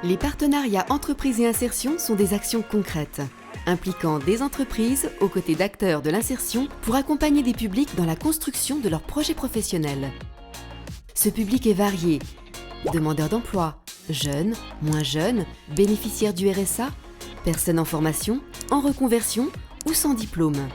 Les partenariats entreprises et insertion sont des actions concrètes, impliquant des entreprises aux côtés d'acteurs de l'insertion pour accompagner des publics dans la construction de leurs projets professionnels. Ce public est varié, demandeurs d'emploi, jeunes, moins jeunes, bénéficiaires du RSA, personnes en formation, en reconversion ou sans diplôme.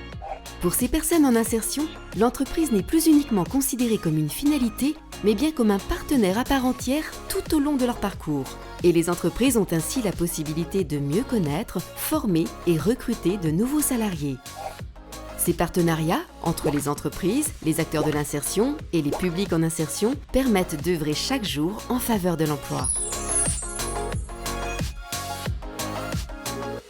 Pour ces personnes en insertion, l'entreprise n'est plus uniquement considérée comme une finalité, mais bien comme un partenaire à part entière tout au long de leur parcours. Et les entreprises ont ainsi la possibilité de mieux connaître, former et recruter de nouveaux salariés. Ces partenariats entre les entreprises, les acteurs de l'insertion et les publics en insertion permettent d'œuvrer chaque jour en faveur de l'emploi.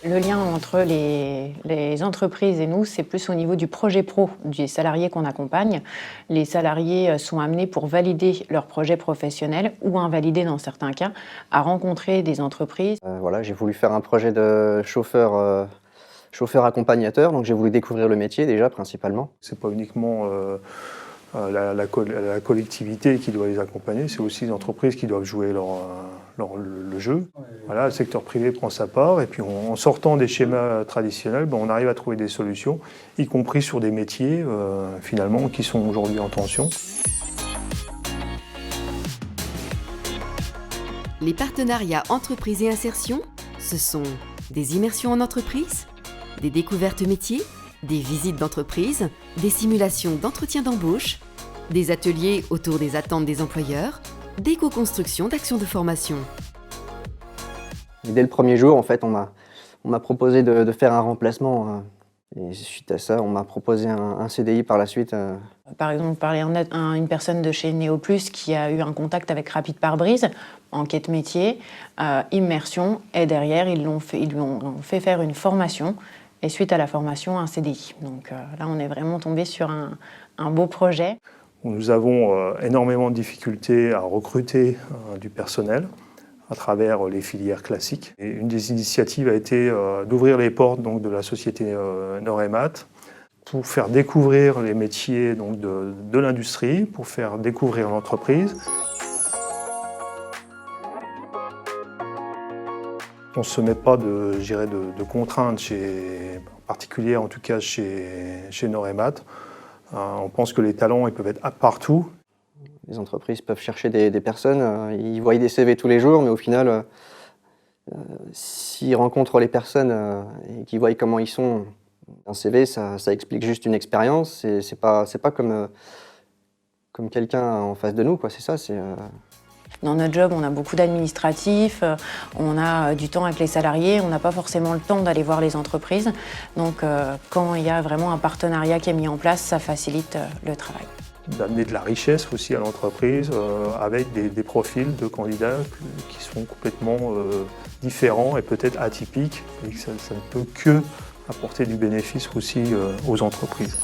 Le lien entre les entreprises et nous, c'est plus au niveau du projet pro des salariés qu'on accompagne. Les salariés sont amenés pour valider leur projet professionnel ou invalider dans certains cas, à rencontrer des entreprises. Voilà, j'ai voulu faire un projet de chauffeur accompagnateur, donc j'ai voulu découvrir le métier déjà principalement. C'est pas uniquement la collectivité qui doit les accompagner, c'est aussi les entreprises qui doivent jouer le jeu. Voilà, le secteur privé prend sa part et puis en sortant des schémas traditionnels, on arrive à trouver des solutions, y compris sur des métiers finalement qui sont aujourd'hui en tension. Les partenariats entreprises et insertion, ce sont des immersions en entreprise, des découvertes métiers, des visites d'entreprise, des simulations d'entretien d'embauche, des ateliers autour des attentes des employeurs, des co-constructions d'actions de formation. Et dès le premier jour, en fait, on m'a proposé de faire un remplacement. Et suite à ça, on m'a proposé un CDI par la suite. Par exemple, parler à une personne de chez Néoplus qui a eu un contact avec Rapide Pare-Brise, enquête métier, immersion, et derrière, ils lui ont fait faire une formation. Et suite à la formation, un CDI. Donc là, on est vraiment tombé sur un beau projet. Nous avons énormément de difficultés à recruter du personnel à travers les filières classiques. Et une des initiatives a été d'ouvrir les portes donc, de la société Noremat pour faire découvrir les métiers donc, de l'industrie, pour faire découvrir l'entreprise. On ne se met pas de contraintes particulières, en tout cas chez Noremat. On pense que les talents ils peuvent être partout. Les entreprises peuvent chercher des personnes, ils voient des CV tous les jours, mais au final, s'ils rencontrent les personnes et qu'ils voient comment ils sont, un CV, ça explique juste une expérience. C'est pas comme quelqu'un en face de nous, quoi. C'est ça. Dans notre job, on a beaucoup d'administratifs, on a du temps avec les salariés, on n'a pas forcément le temps d'aller voir les entreprises. Donc quand il y a vraiment un partenariat qui est mis en place, ça facilite le travail. D'amener de la richesse aussi à l'entreprise avec des profils de candidats qui sont complètement différents et peut-être atypiques et que ça ne peut que apporter du bénéfice aussi aux entreprises.